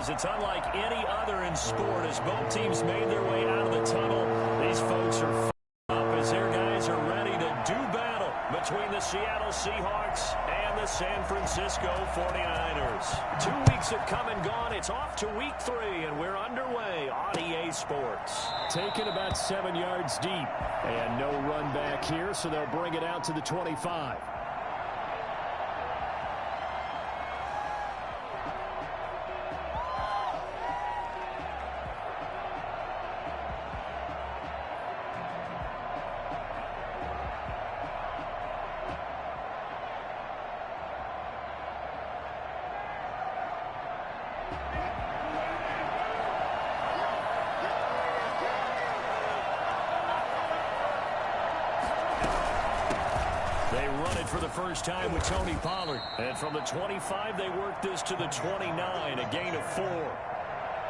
is. It's unlike any other in sport as both teams made their way out of the tunnel. These folks are up as their guys are ready to do battle between the Seattle Seahawks and the San Francisco 49ers. 2 weeks have come and gone. It's off to week 3, and we're underway on EA Sports. Taken about 7 yards deep, and no run back here, so they'll bring it out to the 25. They run it for the first time with Tony Pollard. And from the 25, they work this to the 29, a gain of 4.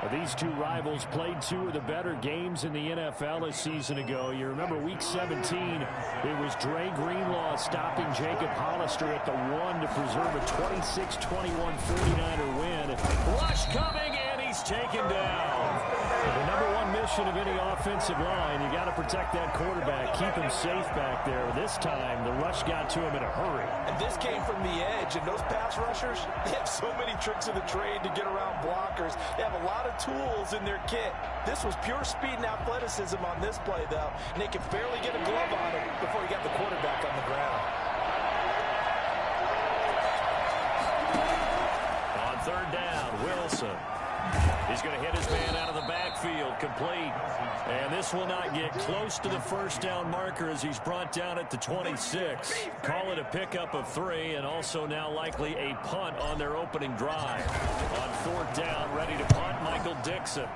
Well, these two rivals played 2 of the better games in the NFL a season ago. You remember Week 17, it was Dre Greenlaw stopping Jacob Hollister at the 1 to preserve a 26-21 49er win. Rush coming, and he's taken down. The number 1 mission of any offensive line, you got to protect that quarterback, keep him safe back there. This time, the rush got to him in a hurry. And this came from the edge, and those pass rushers, they have so many tricks of the trade to get around blockers. They have a lot of tools in their kit. This was pure speed and athleticism on this play, though, and they could barely get a glove on him before he got the quarterback on the ground. On 3rd down, Wilson. He's going to hit his man out of the backfield, complete. And this will not get close to the first down marker as he's brought down at the 26. Call it a pickup of 3, and also now likely a punt on their opening drive. On 4th down, ready to punt, Michael Dixon.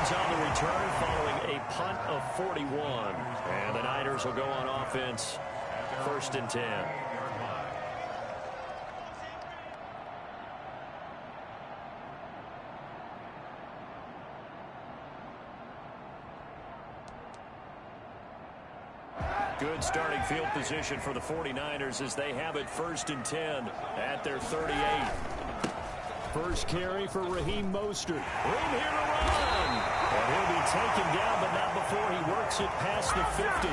On the return following a punt of 41. And the Niners will go on offense, 1st and 10. Good starting field position for the 49ers as they have it 1st and 10 at their 38. First carry for Raheem Mostert. Room here to run. And he'll be taken down, but not before he works it past the 50.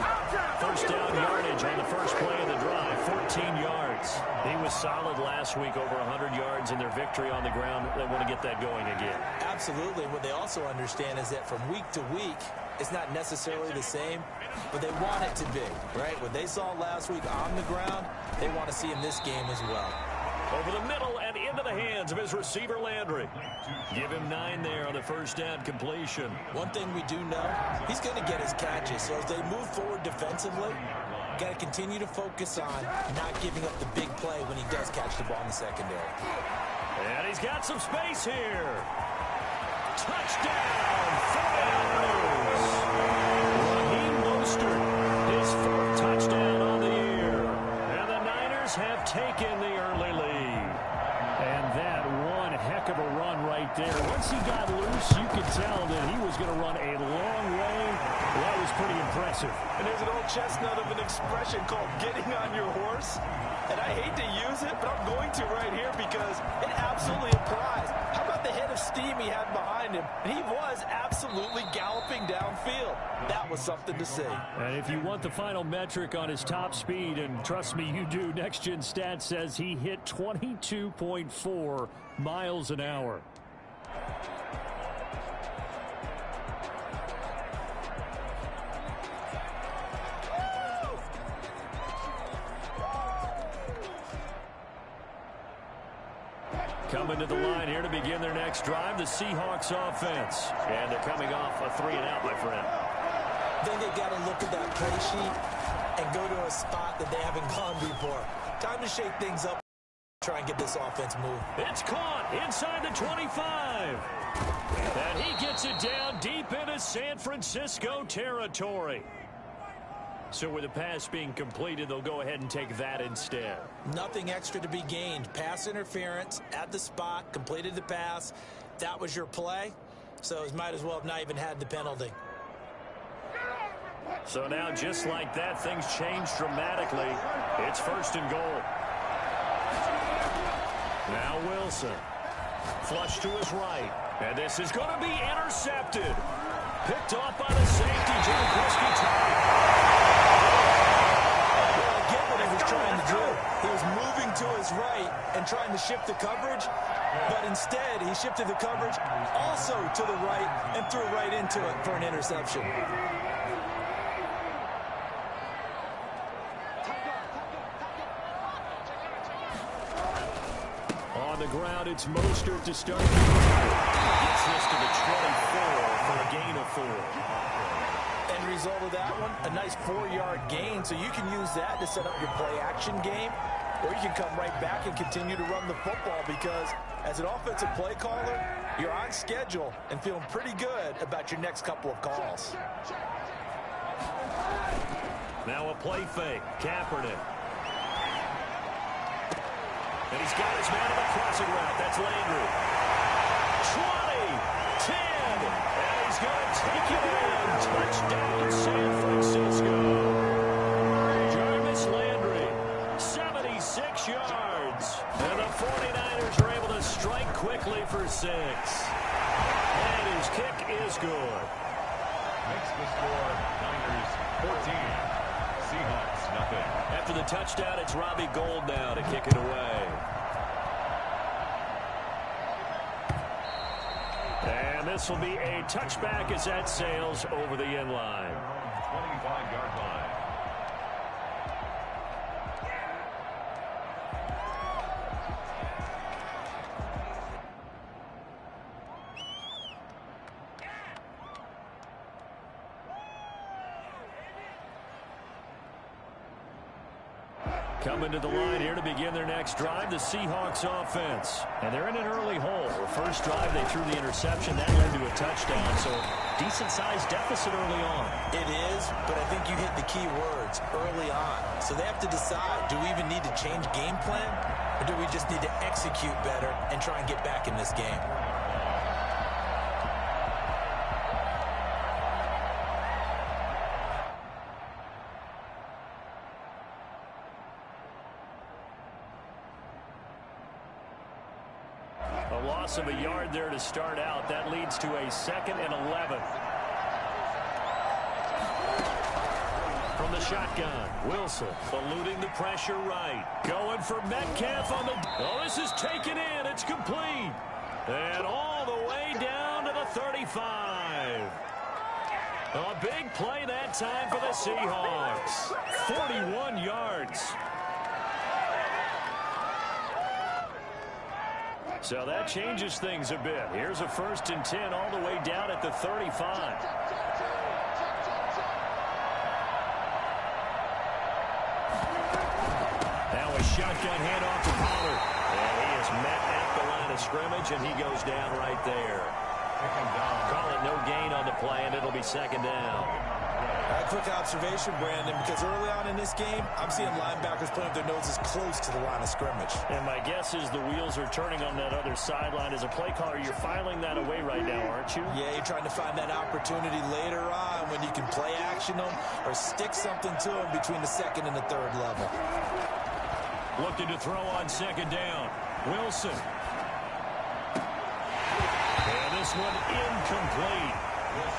First down yardage on the first play of the drive, 14 yards. He was solid last week, over 100 yards in their victory on the ground. They want to get that going again. Absolutely. What they also understand is that from week to week, it's not necessarily the same, but they want it to be, right? What they saw last week on the ground, they want to see in this game as well. Over the middle and into the hands of his receiver, Landry. Give him 9 there on the first down completion. One thing we do know, he's going to get his catches. So as they move forward defensively, got to continue to focus on not giving up the big play when he does catch the ball in the secondary. And he's got some space here. Touchdown, 49ers. Raheem Mostert, his 4th touchdown on the year. And the Niners have taken the early lead. And that one heck of a run right there. Once he got loose, you could tell that he was going to run a long way. That was pretty impressive. And there's an old chestnut of an expression called getting on your horse. And I hate to use it, but I'm going to right here because it absolutely applies. How about the head of steam he had behind him? And he was absolutely galloping downfield. That was something to see. And if you want the final metric on his top speed, and trust me, you do, Next Gen Stats says he hit 22.4 miles an hour. Coming to the line here to begin their next drive, the Seahawks offense. And they're coming off a 3-and-out, my friend. Then they got to look at that play sheet and go to a spot that they haven't gone before. Time to shake things up, try and get this offense moving. It's caught inside the 25. And he gets it down deep into San Francisco territory. So with the pass being completed, they'll go ahead and take that instead. Nothing extra to be gained. Pass interference at the spot, completed the pass. That was your play. So it might as well have not even had the penalty. So now, just like that, things change dramatically. It's 1st and goal. Now Wilson. Flush to his right. And this is going to be intercepted. Picked off by the safety, Jim Brisky. Well, I get what he was trying to do. He was moving to his right and trying to shift the coverage, but instead he shifted the coverage also to the right and threw right into it for an interception. On the ground, it's Mostert to start. Gets this to the 24 for a gain of 4. End result of that one, a nice 4-yard gain, so you can use that to set up your play-action game, or you can come right back and continue to run the football because as an offensive play caller, you're on schedule and feeling pretty good about your next couple of calls. Now a play fake. Kaepernick. And he's got his man on the crossing route. That's Landry. 20, 10, and he's going to take it in. Touchdown, San Francisco. Jarvis Landry, 76 yards. And the 49ers are able to strike quickly for 6. And his kick is good. Makes the score Niners 14. Seahawks nothing. After the touchdown, it's Robbie Gould now to kick it away. And this will be a touchback as that sails over the end line. 25-yard line. Coming to the line here to begin their next drive, the Seahawks offense. And they're in an early hole. The first drive, they threw the interception. That led to a touchdown, so decent-sized deficit early on. It is, but I think you hit the key words, early on. So they have to decide, do we even need to change game plan, or do we just need to execute better and try and get back in this game? A loss of a yard there to start out. That leads to a 2nd and 11. From the shotgun, Wilson eluding the pressure right. Going for Metcalf on the... Oh, this is taken in. It's complete. And all the way down to the 35. A big play that time for the Seahawks. 41 yards. So that changes things a bit. Here's a 1st and 10 all the way down at the 35. Now a shotgun handoff to Pollard. And he is met at the line of scrimmage, and he goes down right there. Call it no gain on the play, and it'll be 2nd down. A quick observation, Brandon, because early on in this game, I'm seeing linebackers putting their noses close to the line of scrimmage. And my guess is the wheels are turning on that other sideline. As a play caller, you're filing that away right now, aren't you? Yeah, you're trying to find that opportunity later on when you can play action them or stick something to them between the 2nd and the 3rd level. Looking to throw on 2nd down. Wilson. And this one incomplete.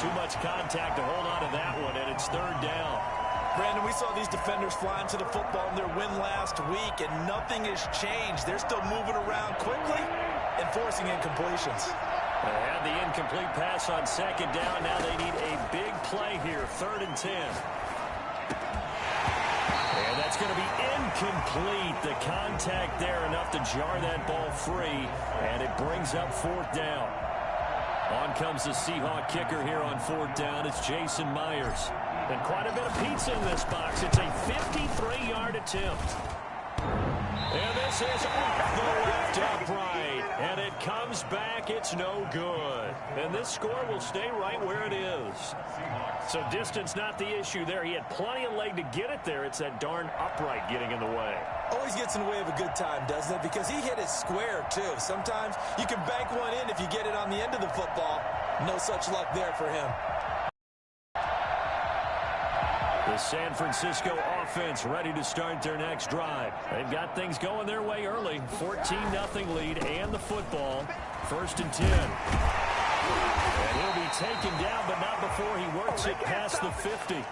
Too much contact to hold on to that one, and it's 3rd down. Brandon, we saw these defenders flying to the football in their win last week, and nothing has changed. They're still moving around quickly and forcing incompletions. They had the incomplete pass on 2nd down. Now they need a big play here, 3rd and 10. And that's going to be incomplete. The contact there enough to jar that ball free, and it brings up 4th down. On comes the Seahawk kicker here on 4th down. It's Jason Myers. And quite a bit of pizza in this box. It's a 53-yard attempt. And this is off the left upright. And it comes back. It's no good. And this score will stay right where it is. So distance not the issue there. He had plenty of leg to get it there. It's that darn upright getting in the way. Always gets in the way of a good time, doesn't it? Because he hit it square, too. Sometimes you can bank one in if you get it on the end of the football. No such luck there for him. The San Francisco offense ready to start their next drive. They've got things going their way early. 14-0 lead and the football. 1st and 10. And he'll be taken down, but not before he works it past the 50.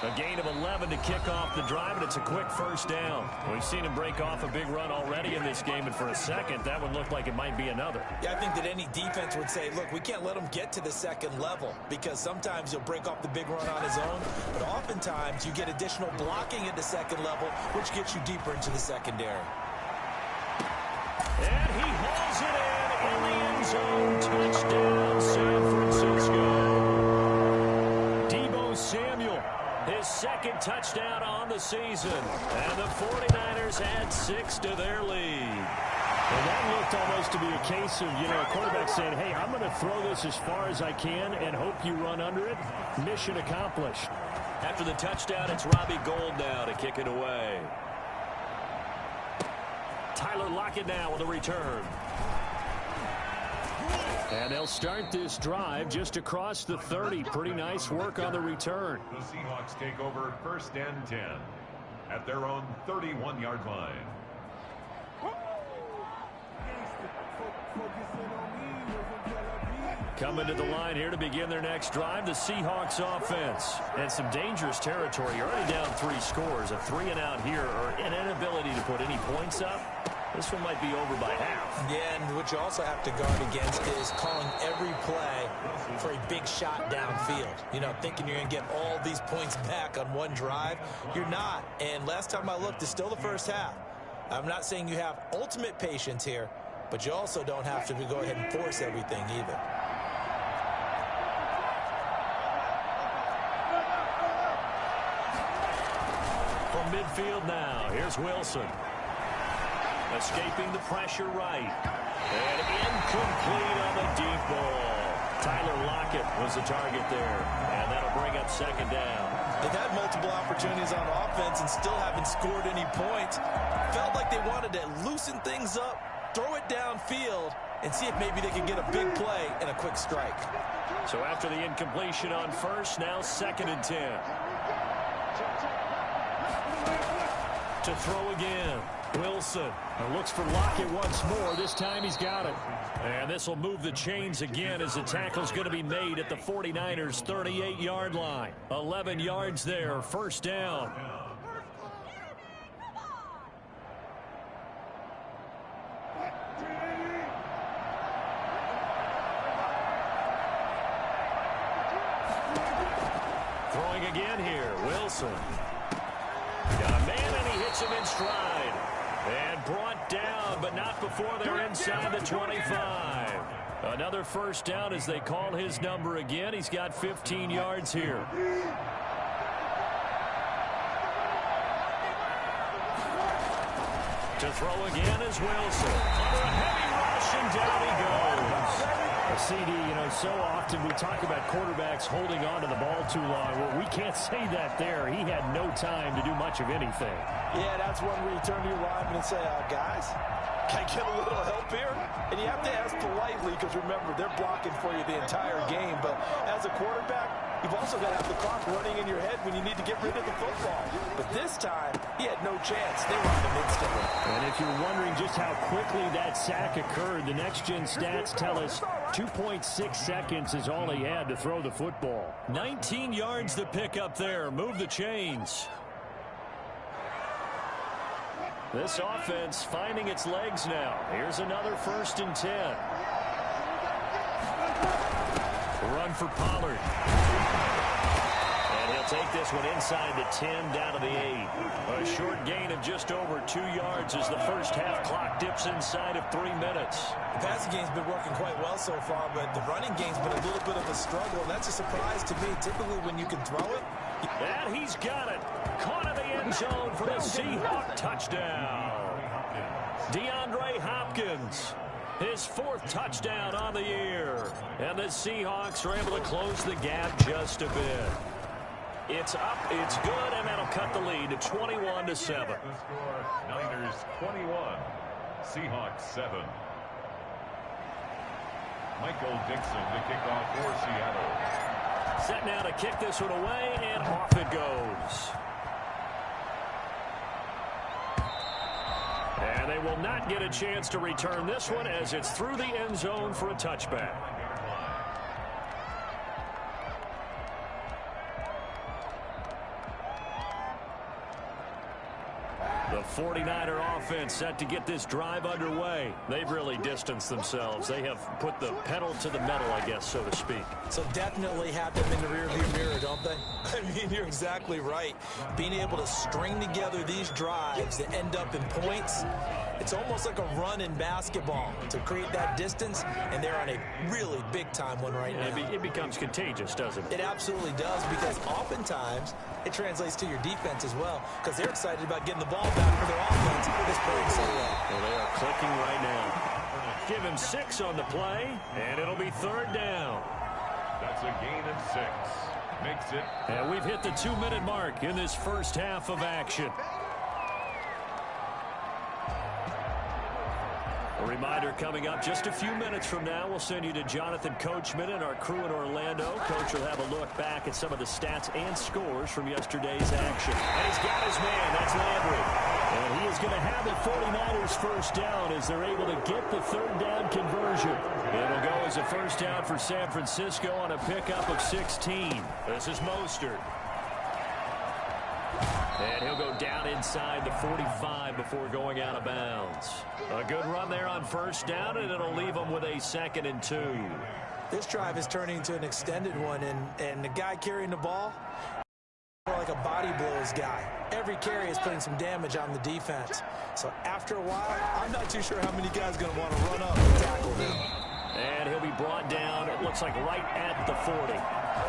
A gain of 11 to kick off the drive, and it's a quick 1st down. We've seen him break off a big run already in this game, and for a second, that would look like it might be another. Yeah, I think that any defense would say, look, we can't let him get to the 2nd level, because sometimes he'll break off the big run on his own, but oftentimes you get additional blocking at the 2nd level, which gets you deeper into the secondary. And he hauls it in the end zone. Touchdown, San Francisco. Deebo Samuel, his 2nd touchdown on the season. And the 49ers add 6 to their lead. And that looked almost to be a case of, a quarterback saying, hey, I'm going to throw this as far as I can and hope you run under it. Mission accomplished. After the touchdown, it's Robbie Gould now to kick it away. Tyler Lockett now with a return. And they'll start this drive just across the 30. Pretty nice work on the return. The Seahawks take over 1st and 10 at their own 31-yard line. Coming to the line here to begin their next drive, the Seahawks offense. And some dangerous territory. You're already down 3 scores. A 3-and-out here, or an inability to put any points up. This one might be over by half. Yeah, and what you also have to guard against is calling every play for a big shot downfield. Thinking you're going to get all these points back on one drive. You're not. And last time I looked, it's still the 1st half. I'm not saying you have ultimate patience here, but you also don't have to go ahead and force everything either. From midfield now, here's Wilson. Escaping the pressure right. And incomplete on the deep ball. Tyler Lockett was the target there. And that'll bring up 2nd down. They've had multiple opportunities on offense and still haven't scored any points. Felt like they wanted to loosen things up, throw it downfield, and see if maybe they could get a big play and a quick strike. So after the incompletion on 1st, now 2nd and 10. To throw again. Wilson looks for Lockett once more. This time he's got it. And this will move the chains again as the tackle's going to be made at the 49ers' 38-yard line. 11 yards there, 1st down. Throwing again here, Wilson. Got a man and he hits him in stride. And brought down, but not before they're inside the 25. Another 1st down as they call his number again. He's got 15 yards here. To throw again is Wilson. Under a heavy rush, and down he goes. CD, so often we talk about quarterbacks holding on to the ball too long. Well, we can't say that there. He had no time to do much of anything. Yeah, that's one where you turn to your lineman and say, guys, can I get a little help here? And you have to ask politely because, remember, they're blocking for you the entire game. But as a quarterback, you've also got to have the clock running in your head when you need to get rid of the football. But this time, he had no chance. They were on him instantly. And if you're wondering just how quickly that sack occurred, the next-gen stats tell us 2.6 seconds is all he had to throw the football. 19 yards to pick up there. Move the chains. This offense finding its legs now. Here's another 1st and 10. Run for Pollard. And he'll take this one inside the 10 down to the 8. A short gain of just over 2 yards as the 1st half clock dips inside of 3 minutes. The passing game's been working quite well so far, but the running game's been a little bit of a struggle, and that's a surprise to me. Typically, when you can throw it. And he's got it. Caught in the end zone for the Seahawk touchdown. DeAndre Hopkins, his 4th touchdown on the year. And the Seahawks are able to close the gap just a bit. It's up, it's good, and that'll cut the lead to 21-7. The score, Niners 21, Seahawks 7. Michael Dixon to kick off for Seattle. Set now to kick this one away, and off it goes. And they will not get a chance to return this one as it's through the end zone for a touchback. The 49er offense set to get this drive underway. They've really distanced themselves. They have put the pedal to the metal, I guess, so to speak. So definitely have them in the rearview mirror, don't they? I mean, you're exactly right. Being able to string together these drives that end up in points, it's almost like a run in basketball to create that distance, and they're on a really big-time one right now. It becomes contagious, doesn't it? It absolutely does, because oftentimes it translates to your defense as well, because they're excited about getting the ball back for their offense. It's playing so well. Well, they are clicking right now. Give him 6 on the play, and it'll be 3rd down. That's a gain of 6. Makes it. And we've hit the 2-minute mark in this first half of action. A reminder coming up just a few minutes from now. We'll send you to Jonathan Coachman and our crew in Orlando. Coach will have a look back at some of the stats and scores from yesterday's action. And he's got his man. That's Landry. And he is going to have the 49ers first down as they're able to get the 3rd down conversion. It'll go as a first down for San Francisco on a pickup of 16. This is Mostert. And he'll go down inside the 45 before going out of bounds. A good run there on first down, and it'll leave them with a 2nd and 2. This drive is turning into an extended one, and the guy carrying the ball, more like a body blows guy. Every carry is putting some damage on the defense. So after a while, I'm not too sure how many guys are going to want to run up and tackle him. And he'll be brought down, it looks like right at the 40.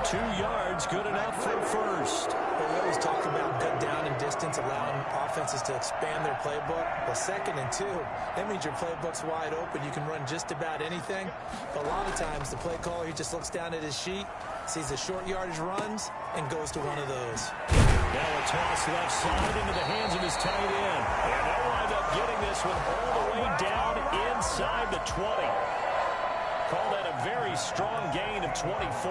2 yards, good enough for first. Well, we always talk about cut down and distance, allowing offenses to expand their playbook. Well, 2nd and 2, that means your playbook's wide open. You can run just about anything. But a lot of times, the play caller, he just looks down at his sheet, sees the short yardage runs, and goes to one of those. Now a toss left side into the hands of his tight end. And they'll wind up getting this one all the way down inside the 20. Call that a very strong gain of 24.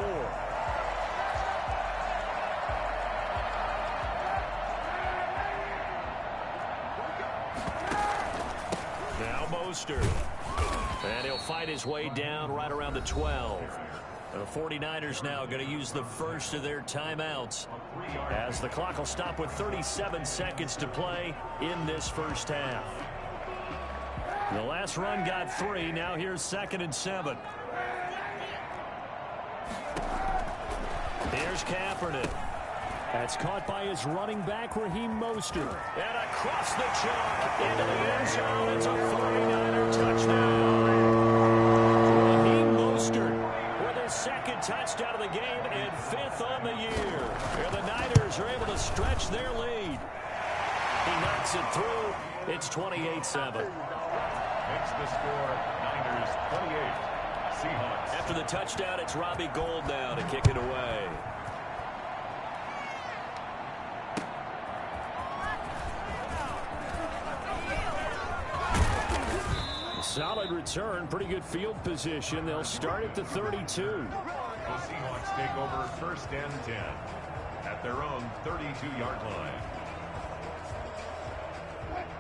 Now Mostert. And he'll fight his way down right around the 12. The 49ers now going to use the first of their timeouts as the clock will stop with 37 seconds to play in this first half. The last run got 3. Now here's 2nd and 7. Here's Kaepernick. That's caught by his running back, Raheem Mostert. And across the chalk into the end zone. It's a 49er touchdown. Raheem Mostert with his 2nd touchdown of the game and 5th on the year. And the Niners are able to stretch their lead. He knocks it through. It's 28-7. Makes the score Niners 28. Seahawks. After the touchdown, it's Robbie Gould now to kick it away. Solid return, pretty good field position. They'll start at the 32. The Seahawks take over 1st and 10 at their own 32-yard line.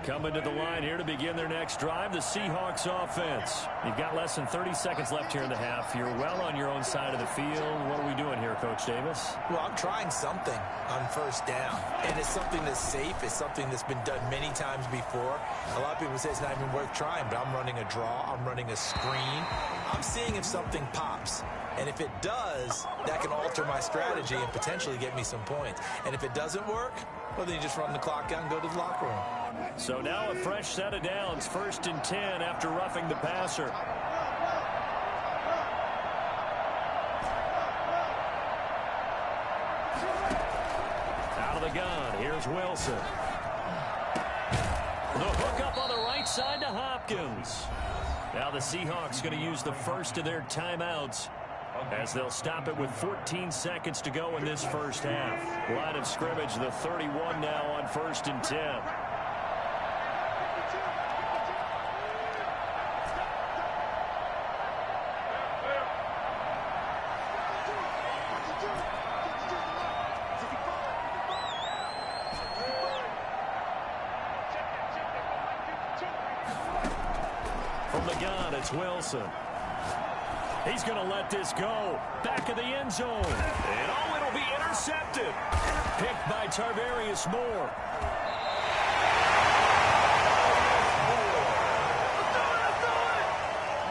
Coming to the line here to begin their next drive, the Seahawks offense. You've got less than 30 seconds left here in the half. You're well on your own side of the field. What are we doing here, Coach Davis? Well, I'm trying something on first down, and it's something that's safe. It's something that's been done many times before. A lot of people say it's not even worth trying, but I'm running a draw. I'm running a screen. I'm seeing if something pops. And if it does, that can alter my strategy and potentially get me some points. And if it doesn't work, well, then you just run the clock out and go to the locker room. So now a fresh set of downs, 1st and 10 after roughing the passer. Out of the gun, here's Wilson. The hook up on the right side to Hopkins. Now the Seahawks going to use the first of their timeouts as they'll stop it with 14 seconds to go in this first half. Line of scrimmage, the 31 now on 1st and 10. the gun, it's Wilson. He's going to let this go. Back of the end zone. And oh, it'll be intercepted. Picked by Tarvarius Moore.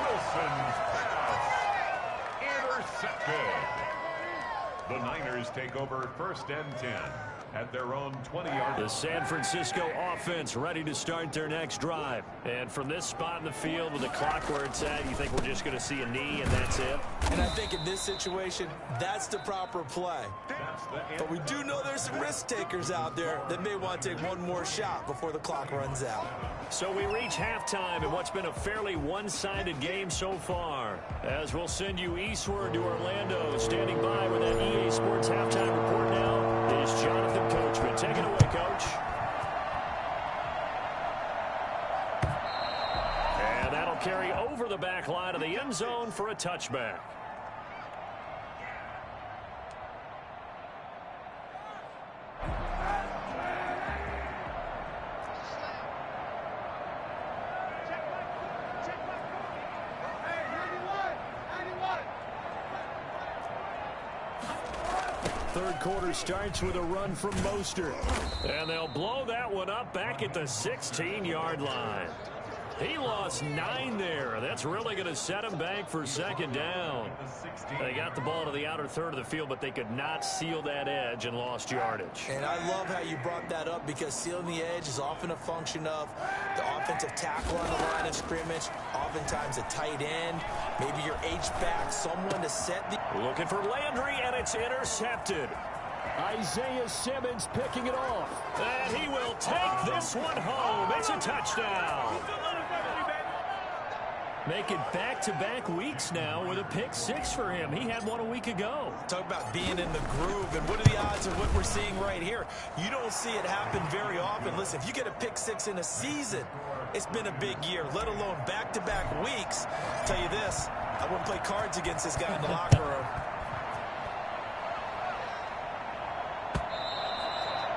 Wilson's pass intercepted. The Niners take over 1st and 10 at their own 20-yard line. The San Francisco offense ready to start their next drive. And from this spot in the field with the clock where it's at, you think we're just going to see a knee and that's it? And I think in this situation, that's the proper play. But we do know there's some risk takers out there that may want to take one more shot before the clock runs out. So we reach halftime in what's been a fairly one-sided game so far. As we'll send you eastward to Orlando. Standing by with that EA Sports halftime report now is Jonathan Coachman. Take it away, Coach. And that'll carry over the back line of the end zone for a touchback. Third quarter starts with a run from Mostert. And they'll blow that one up back at the 16-yard line. He lost 9 there. That's really going to set him back for second down. They got the ball to the outer third of the field, but they could not seal that edge and lost yardage. And I love how you brought that up because sealing the edge is often a function of the offensive tackle on the line of scrimmage, oftentimes a tight end, maybe your H-back, someone to set the... Looking for Landry, and it's intercepted. Isaiah Simmons picking it off. And he will take this one home. It's a touchdown. Making back-to-back weeks now with a pick 6 for him. He had one a week ago. Talk about being in the groove, and what are the odds of what we're seeing right here? You don't see it happen very often. Listen, if you get a pick 6 in a season, it's been a big year, let alone back-to-back weeks. I'll tell you this, I wouldn't play cards against this guy in the locker room.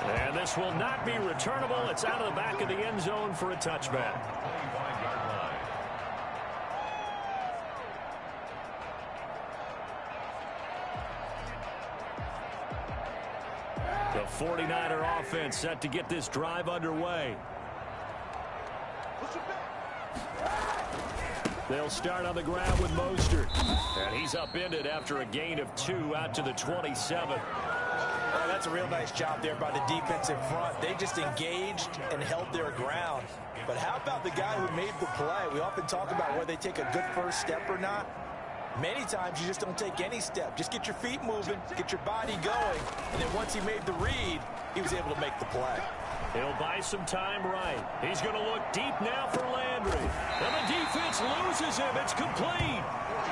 And this will not be returnable. It's out of the back of the end zone for a touchback. The 49er offense set to get this drive underway. They'll start on the ground with Mostert. And he's upended after a gain of 2 out to the 27. That's a real nice job there by the defensive front. They just engaged and held their ground. But how about the guy who made the play? We often talk about whether they take a good first step or not. Many times you just don't take any step. Just get your feet moving, get your body going, and then once he made the read, he was able to make the play. He'll buy some time right. He's going to look deep now for Landry. And the defense loses him. It's complete.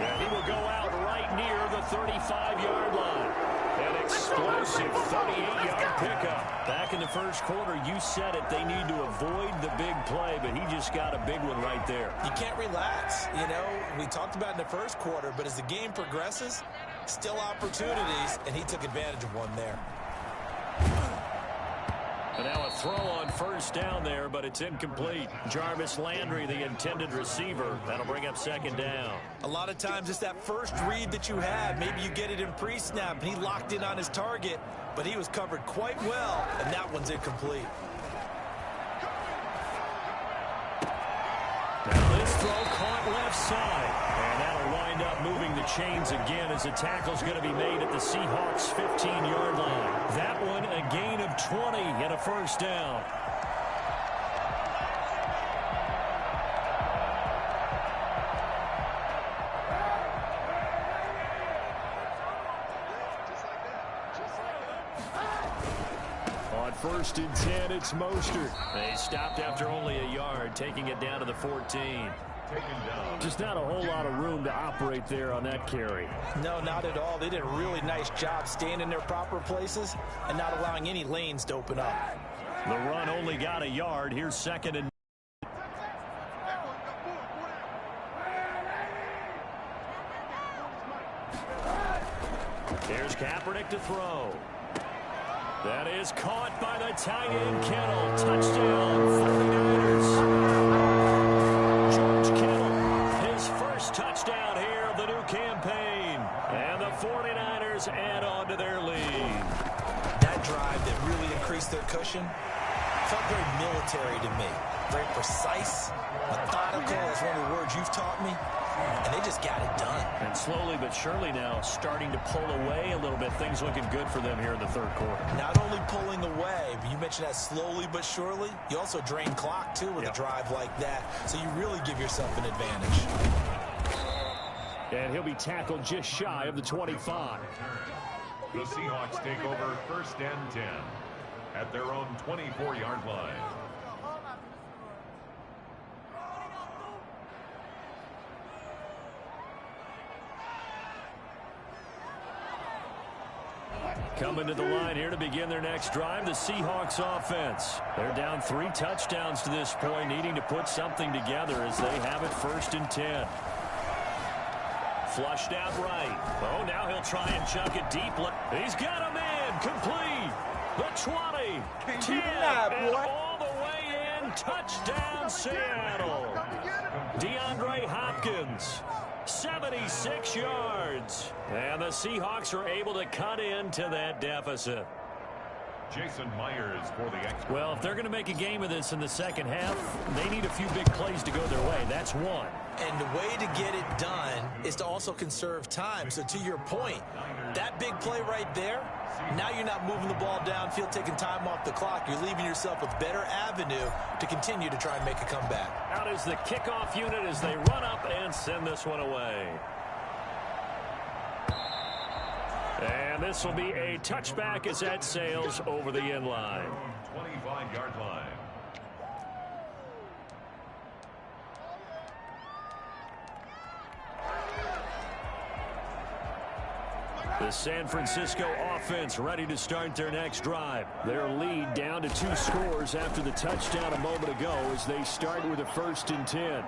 And he will go out right near the 35-yard line. An explosive 38-yard pickup. Back in the first quarter, you said it. They need to avoid the big play, but he just got a big one right there. You can't relax. You know, we talked about in the first quarter, but as the game progresses, still opportunities, and he took advantage of one there. And now a throw on first down there, but it's incomplete. Jarvis Landry, the intended receiver. That'll bring up second down. A lot of times it's that first read that you have. Maybe you get it in pre-snap, and he locked in on his target, but he was covered quite well, and that one's incomplete. Now this throw caught left side. And that'll wind up moving the chains again as the tackle's going to be made at the Seahawks' 15-yard line. That one a gain of 20 and a first down. On 1st and 10, it's Mostert. They stopped after only a yard, taking it down to the 14. Just not a whole lot of room to operate there on that carry. No, not at all. They did a really nice job staying in their proper places and not allowing any lanes to open up. The run only got a yard. Here's second and... Here's Kaepernick to throw. That is caught by the tight end, Kittle. Touchdown, 49ers. George Kittle formation felt very military to me. Very precise, methodical, that's one of the words you've taught me. And they just got it done. And slowly but surely now starting to pull away a little bit. Things looking good for them here in the third quarter. Not only pulling away, but you mentioned that slowly but surely. You also drain clock, too, with a drive like that. So you really give yourself an advantage. And he'll be tackled just shy of the 25. The Seahawks take over 1st and 10 at their own 24-yard line. Coming to the line here to begin their next drive, the Seahawks offense. They're down 3 touchdowns to this point, needing to put something together as they have it 1st and 10. Flushed out right. Oh, now he'll try and chuck it deep. He's got him in. Complete. The 20. 10. And all the way in. Touchdown, Seattle. DeAndre Hopkins. 76 yards. And the Seahawks are able to cut into that deficit. Jason Myers for the extra. Well, if they're going to make a game of this in the second half, they need a few big plays to go their way. That's one. And the way to get it done is to also conserve time. So to your point, that big play right there, now you're not moving the ball downfield, taking time off the clock. You're leaving yourself with better avenue to continue to try and make a comeback. Out is the kickoff unit as they run up and send this one away. And this will be a touchback as that sails over the end line. 25-yard line. The San Francisco offense ready to start their next drive. Their lead down to 2 scores after the touchdown a moment ago as they start with a 1st and 10. And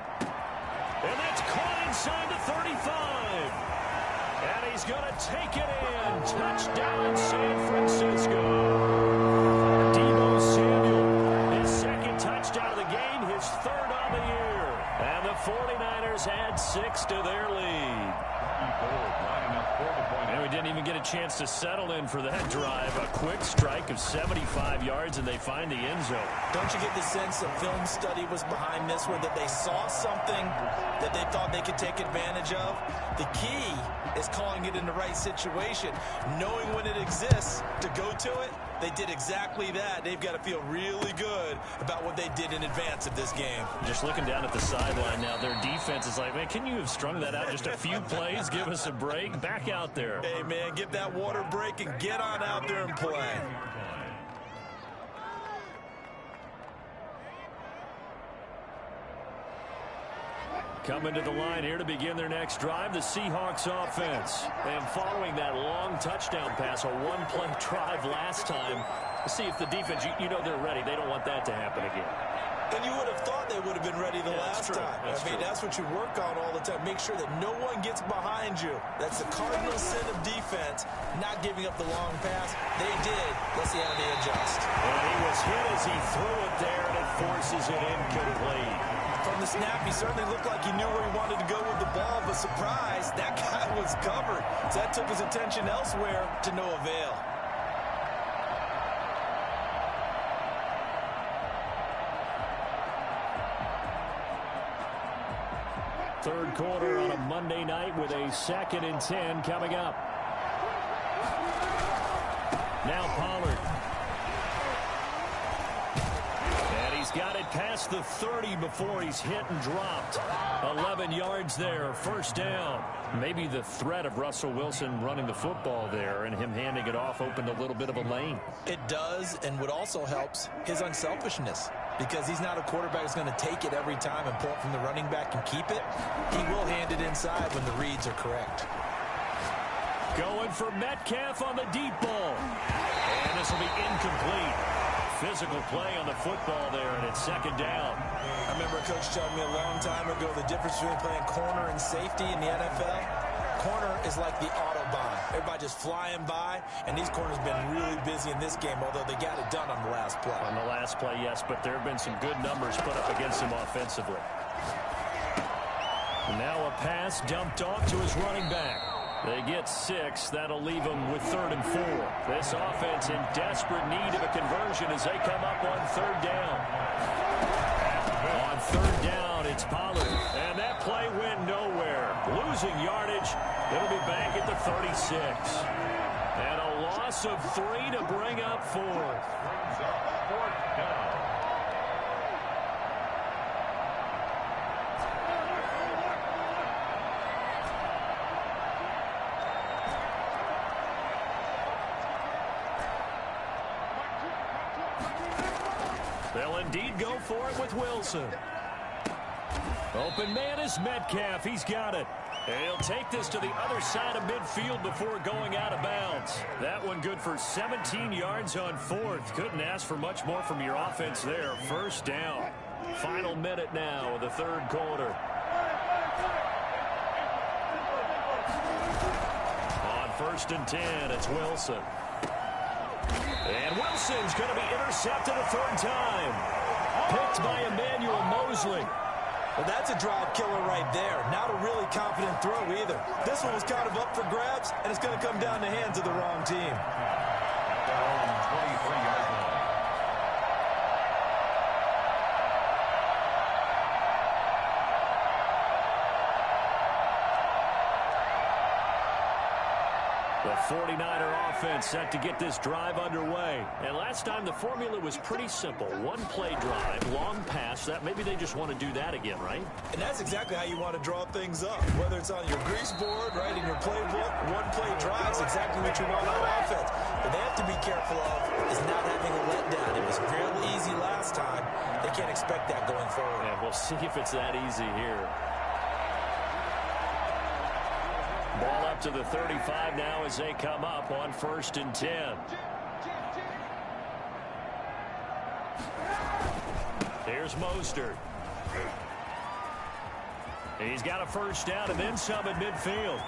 that's caught inside the 35. And he's going to take it in. Touchdown, San Francisco. Deebo Samuel, his 2nd touchdown of the game, his 3rd on the year. And the 49ers add 6 to their lead. And we didn't even get a chance to settle in for that drive. A quick strike of 75 yards, and they find the end zone. Don't you get the sense that film study was behind this one, that they saw something that they thought they could take advantage of? The key is calling it in the right situation, knowing when it exists to go to it. They did exactly that. They've got to feel really good about what they did in advance of this game. Just looking down at the sideline now, their defense is like, man, can you have strung that out just a few plays? Give us a break. Back out there. Hey, man, get that water break and get on out there and play. Coming to the line here to begin their next drive, the Seahawks offense. And following that long touchdown pass, a one-play drive last time, see if the defense, you know they're ready. They don't want that to happen again. And you would have thought they would have been ready the last time. That's what you work on all the time. Make sure that no one gets behind you. That's the cardinal sin of defense, not giving up the long pass. They did. Let's see how they adjust. And he was hit as he threw it there, and it forces it incomplete. From the snap, he certainly looked like he knew where he wanted to go with the ball, but surprise, that guy was covered. So that took his attention elsewhere to no avail. Third quarter on a Monday night with a 2nd and 10 coming up. Now Pollard. And he's got it past the 30 before he's hit and dropped. 11 yards there, 1st down. Maybe the threat of Russell Wilson running the football there and him handing it off opened a little bit of a lane. It does, and what also helps, his unselfishness. Because he's not a quarterback who's going to take it every time and pull it from the running back and keep it. He will hand it inside when the reads are correct. Going for Metcalf on the deep ball. And this will be incomplete. Physical play on the football there, and it's 2nd down. I remember a coach telling me a long time ago the difference between playing corner and safety in the NFL. Corner is like the Autobahn. Everybody just flying by, and these corners have been really busy in this game, although they got it done on the last play. On the last play, yes, but there have been some good numbers put up against him offensively. Now a pass dumped off to his running back. They get 6. That'll leave them with 3rd and 4. This offense in desperate need of a conversion as they come up on 3rd down. On 3rd down, it's Pollard. And that play went nowhere. Losing yardage. It'll be back at the 36. And a loss of 3 to bring up 4th. Brings up 4th down. They'll indeed go for it with Wilson. Open man is Metcalf. He's got it. And he'll take this to the other side of midfield before going out of bounds. That one good for 17 yards on 4th. Couldn't ask for much more from your offense there. 1st down. Final minute now of the 3rd quarter. On 1st and 10, it's Wilson. And Wilson's going to be intercepted a 3rd time. Picked by Emmanuel Mosley. Well, that's a drive killer right there. Not a really confident throw either. This one was kind of up for grabs, and it's going to come down the hands of the wrong team. At their own 23-yard line. The 49er offense set to get this drive underway. And last time the formula was pretty simple. One-play drive, long pass. That maybe they just want to do that again, right? And that's exactly how you want to draw things up. Whether it's on your grease board, right, in your playbook, one-play drive is exactly what you want on offense. But they have to be careful of is not having a letdown. It was real easy last time. They can't expect that going forward. And we'll see if it's that easy here. Ball up to the 35 now as they come up on 1st and 10. Here's Mostert. He's got a 1st down and then some at midfield.